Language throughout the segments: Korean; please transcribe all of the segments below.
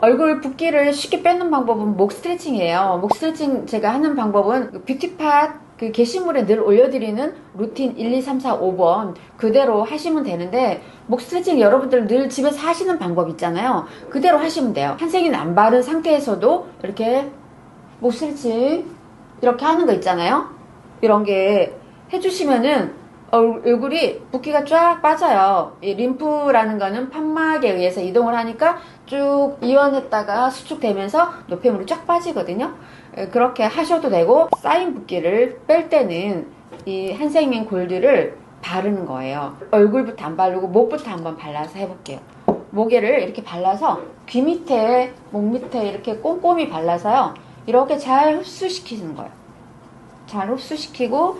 얼굴 붓기를 쉽게 빼는 방법은 목 스트레칭이에요. 목 스트레칭 제가 하는 방법은 뷰티팟 그 게시물에 늘 올려드리는 루틴 1, 2, 3, 4, 5번 그대로 하시면 되는데, 목 스트레칭 여러분들 늘 집에서 하시는 방법 있잖아요. 그대로 하시면 돼요. 한생인 안 바른 상태에서도 이렇게 목 스트레칭 이렇게 하는 거 있잖아요. 이런 게 해주시면은 얼굴이 붓기가 쫙 빠져요. 이 림프라는 거는 판막에 의해서 이동을 하니까 쭉 이완했다가 수축되면서 노폐물이 쫙 빠지거든요. 그렇게 하셔도 되고, 쌓인 붓기를 뺄 때는 이 한생민 골드를 바르는 거예요. 얼굴부터 안 바르고 목부터 한번 발라서 해볼게요. 목에를 이렇게 발라서 귀 밑에, 목 밑에 이렇게 꼼꼼히 발라서요. 이렇게 잘 흡수시키는 거예요. 잘 흡수시키고,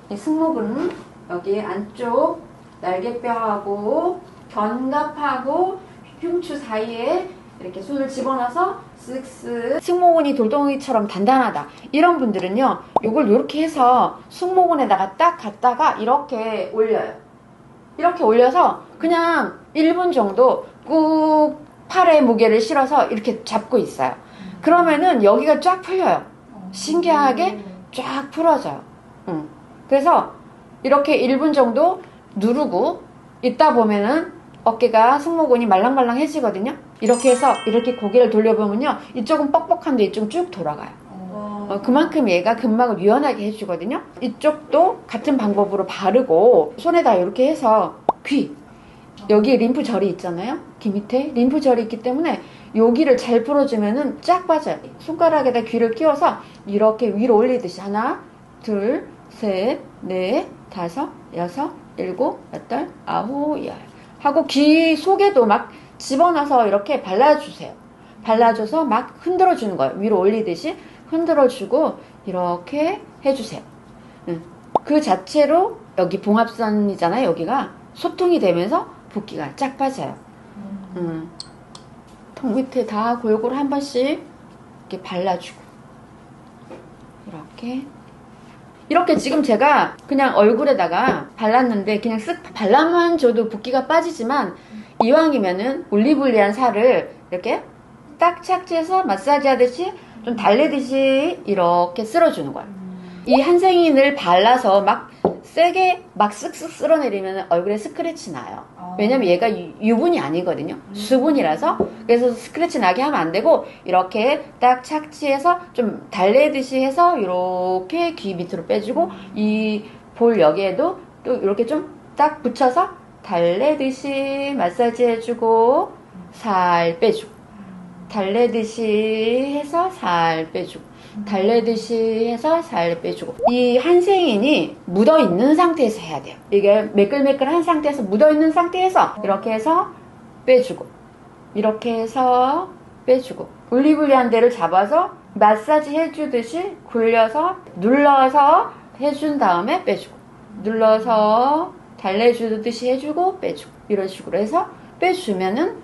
이 승모근 여기 안쪽 날개뼈하고 견갑하고 흉추 사이에 이렇게 손을 집어넣어서 쓱쓱. 승모근이 돌덩이처럼 단단하다 이런 분들은요, 요걸 이렇게 해서 승모근에다가 딱 갖다가 이렇게 올려요. 이렇게 올려서 그냥 1분 정도 꾹 팔에 무게를 실어서 이렇게 잡고 있어요. 그러면은 여기가 쫙 풀려요. 신기하게 쫙 풀어져요. 그래서 이렇게 1분 정도 누르고 있다 보면은 어깨가 승모근이 말랑말랑해지거든요. 이렇게 해서 이렇게 고개를 돌려보면요, 이쪽은 뻑뻑한데 이쪽은 쭉 돌아가요. 그만큼 얘가 근막을 유연하게 해주거든요. 이쪽도 같은 방법으로 바르고, 손에다 이렇게 해서 귀 여기 림프절이 있잖아요. 귀 밑에 림프절이 있기 때문에 여기를 잘 풀어주면은 쫙 빠져요. 손가락에다 귀를 끼워서 이렇게 위로 올리듯이 하나, 둘, 셋, 넷, 다섯, 여섯, 일곱, 여덟, 아홉, 열 하고 귀 속에도 막 집어넣어서 이렇게 발라주세요. 발라줘서 막 흔들어주는 거예요. 위로 올리듯이 흔들어주고 이렇게 해주세요. 그 자체로 여기 봉합선이잖아요. 여기가 소통이 되면서 붓기가 쫙 빠져요. 턱 밑에 다 골고루 한 번씩 이렇게 발라주고, 이렇게 지금 제가 그냥 얼굴에다가 발랐는데 그냥 쓱 발라만 줘도 붓기가 빠지지만, 이왕이면은 올리블리한 살을 이렇게 딱 착지해서 마사지 하듯이 좀 달래듯이 이렇게 쓸어주는 거야. 이 한생인을 발라서 막 세게 막 쓱쓱 쓸어내리면 얼굴에 스크래치 나요. 왜냐면 얘가 유분이 아니거든요. 수분이라서. 그래서 스크래치 나게 하면 안 되고, 이렇게 딱 착지해서 좀 달래듯이 해서 이렇게 귀 밑으로 빼주고, 이 볼 여기에도 또 이렇게 좀 딱 붙여서 달래듯이 마사지 해주고 살 빼주고, 달래듯이 해서 살 빼주고, 달래듯이 해서 살 빼주고. 이 한생인이 묻어있는 상태에서 해야 돼요. 이게 매끌매끌한 상태에서 묻어있는 상태에서 이렇게 해서 빼주고, 이렇게 해서 빼주고, 올리블리한 데를 잡아서 마사지 해주듯이 굴려서 눌러서 해준 다음에 빼주고, 눌러서 달래주듯이 해주고 빼주고, 이런 식으로 해서 빼주면은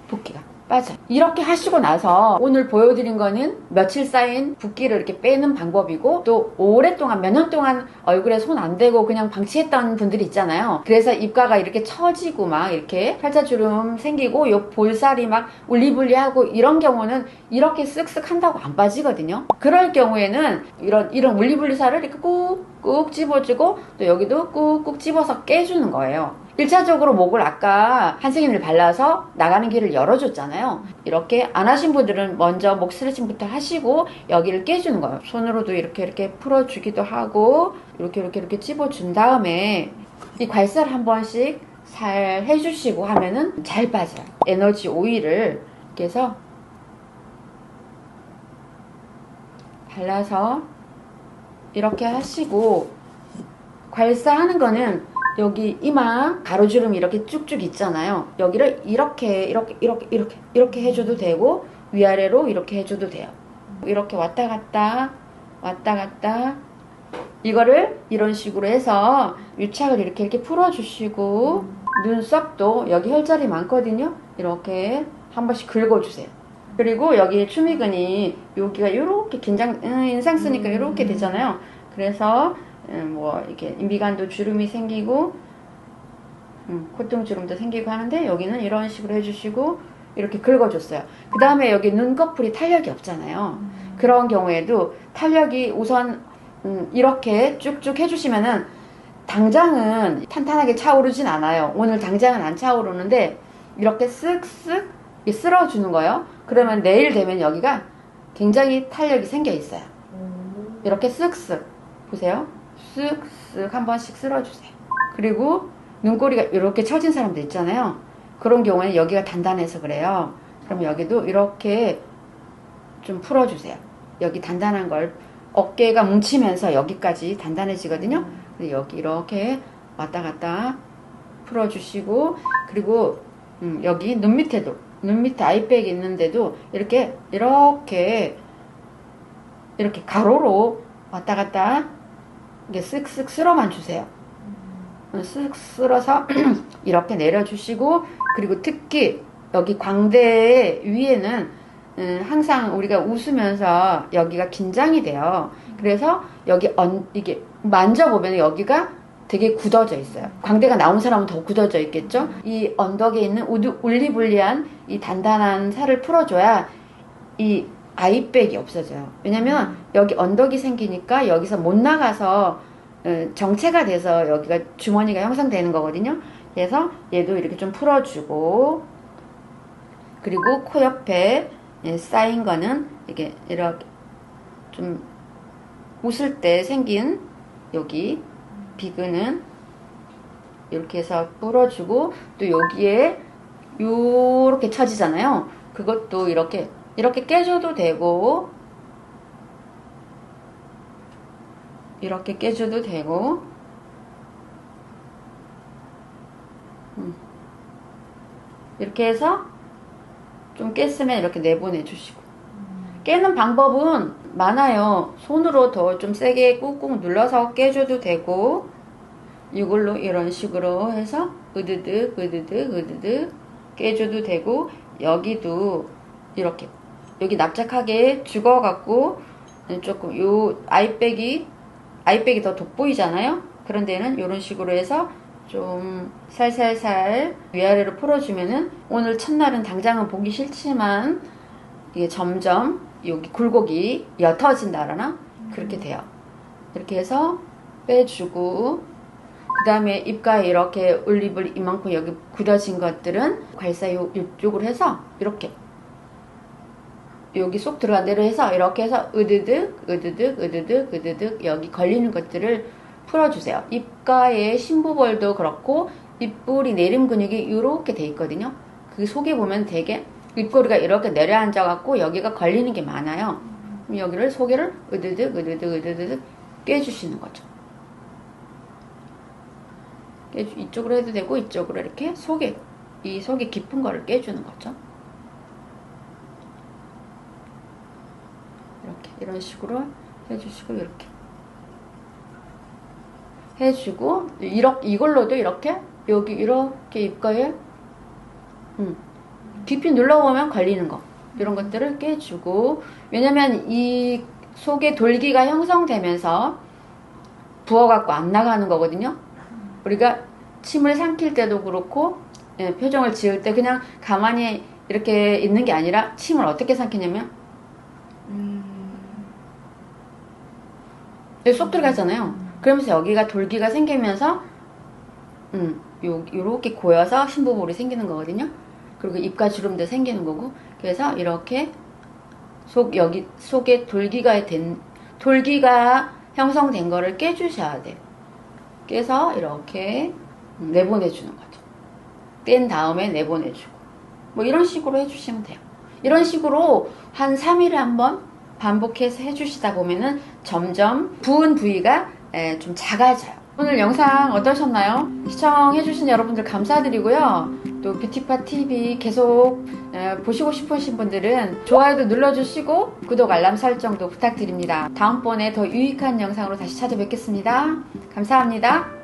붓기가 빠져요. 이렇게 하시고 나서 오늘 보여드린 거는 며칠 쌓인 붓기를 이렇게 빼는 방법이고, 또 오랫동안 몇 년 동안 얼굴에 손 안 대고 그냥 방치했던 분들이 있잖아요. 그래서 입가가 이렇게 처지고 막 이렇게 팔자주름 생기고 요 볼살이 막 울리불리하고, 이런 경우는 이렇게 쓱쓱 한다고 안 빠지거든요. 그럴 경우에는 이런 울리불리 살을 이렇게 꾹꾹 집어주고, 또 여기도 꾹꾹 집어서 깨주는 거예요. 1차적으로 목을 아까 한생인을 발라서 나가는 길을 열어줬잖아요. 이렇게 안 하신 분들은 먼저 목 스트레칭부터 하시고 여기를 깨주는 거예요. 손으로도 이렇게 풀어주기도 하고, 이렇게 찝어준 다음에 이 괄살 한 번씩 살 해주시고 하면은 잘 빠져요. 에너지 오일을 이렇게 해서 발라서 이렇게 하시고, 괄사하는 거는 여기 이마 가로주름이 이렇게 쭉쭉 있잖아요. 여기를 이렇게 해줘도 되고, 위아래로 이렇게 해줘도 돼요. 이렇게 왔다 갔다 이거를 이런 식으로 해서 유착을 이렇게 풀어주시고, 눈썹도 여기 혈자리 많거든요. 이렇게 한 번씩 긁어주세요. 그리고 여기 추미근이 여기가 이렇게 인상 쓰니까 이렇게 되잖아요. 그래서 뭐 이렇게 미간도 주름이 생기고 콧등 주름도 생기고 하는데, 여기는 이런 식으로 해주시고, 이렇게 긁어줬어요. 그 다음에 여기 눈꺼풀이 탄력이 없잖아요. 그런 경우에도 탄력이 우선 이렇게 쭉쭉 해주시면은 당장은 탄탄하게 차오르진 않아요. 오늘 당장은 안 차오르는데 이렇게 쓱쓱 쓸어주는 거예요. 그러면 내일 되면 여기가 굉장히 탄력이 생겨 있어요. 이렇게 쓱쓱 보세요. 쓱쓱 한 번씩 쓸어주세요. 그리고 눈꼬리가 이렇게 처진 사람들 있잖아요. 그런 경우에는 여기가 단단해서 그래요. 그럼 여기도 이렇게 좀 풀어주세요. 여기 단단한 걸 어깨가 뭉치면서 여기까지 단단해지거든요. 여기 이렇게 왔다 갔다 풀어주시고, 그리고 여기 눈 밑에도, 눈 밑에 아이백이 있는데도 이렇게 가로로 왔다 갔다 이게 쓱쓱 쓸어만 주세요. 쓱 쓸어서 이렇게 내려주시고, 그리고 특히 여기 광대 위에는 항상 우리가 웃으면서 여기가 긴장이 돼요. 그래서 여기 이게 만져보면 여기가 되게 굳어져 있어요. 광대가 나온 사람은 더 굳어져 있겠죠. 이 언덕에 있는 울리불리한 이 단단한 살을 풀어줘야 이 아이백이 없어져요. 왜냐면 여기 언덕이 생기니까 여기서 못 나가서 정체가 돼서 여기가 주머니가 형성되는 거거든요. 그래서 얘도 이렇게 좀 풀어주고, 그리고 코 옆에 쌓인 거는 이렇게 좀 웃을 때 생긴 여기 비근은 이렇게 해서 풀어주고, 또 여기에 요렇게 처지잖아요. 그것도 이렇게 깨줘도 되고, 이렇게 깨줘도 되고, 이렇게 해서 좀 깼으면 이렇게 내보내 주시고. 깨는 방법은 많아요. 손으로 더 좀 세게 꾹꾹 눌러서 깨줘도 되고, 이걸로 이런 식으로 해서 으드득 으드득 으드득 깨줘도 되고, 여기도 이렇게 여기 납작하게 죽어갖고 조금 요 아이백이 더 돋보이잖아요. 그런 데는 이런 식으로 해서 좀 살살살 위아래로 풀어주면은 오늘 첫날은 당장은 보기 싫지만 이게 점점 여기 굴곡이 옅어진다라나 그렇게 돼요. 이렇게 해서 빼주고, 그 다음에 입가에 이렇게 올리브 이만큼 여기 굳어진 것들은 괄사 이쪽으로 해서 이렇게 여기 쏙 들어간 대로 해서 이렇게 해서 으드득 으드득 으드득 으드득 여기 걸리는 것들을 풀어주세요. 입가에 심부볼도 그렇고 입꼬리 내림 근육이 이렇게 돼 있거든요. 그 속에 보면 되게 입꼬리가 이렇게 내려앉아 갖고 여기가 걸리는 게 많아요. 그럼 여기를 속에를 으드득 으드득 으드득 깨주시는 거죠. 이쪽으로 해도 되고 이쪽으로 이렇게 이 속에 깊은 거를 깨주는 거죠. 이런 식으로 해주시고, 이렇게 해주고, 이걸로도 이렇게 여기 이렇게 입가에 깊이 눌러보면 걸리는 거, 이런 것들을 깨주고. 왜냐면 이 속에 돌기가 형성되면서 부어갖고 안 나가는 거거든요. 우리가 침을 삼킬 때도 그렇고 표정을 지을 때 그냥 가만히 이렇게 있는 게 아니라 침을 어떻게 삼키냐면 여기 쏙 들어가잖아요. 그러면서 여기가 돌기가 생기면서 요렇게 고여서 심부볼이 생기는 거거든요. 그리고 입가 주름도 생기는 거고. 그래서 이렇게 여기 속에 돌기가 형성된 거를 깨주셔야 돼요. 깨서 이렇게 내보내주는 거죠. 뗀 다음에 내보내주고, 뭐 이런 식으로 해주시면 돼요. 이런 식으로 한 3일에 한번 반복해서 해주시다 보면은 점점 부은 부위가 좀 작아져요. 오늘 영상 어떠셨나요? 시청해주신 여러분들 감사드리고요. 또 뷰티파TV 계속 보시고 싶으신 분들은 좋아요도 눌러주시고 구독 알람 설정도 부탁드립니다. 다음번에 더 유익한 영상으로 다시 찾아뵙겠습니다. 감사합니다.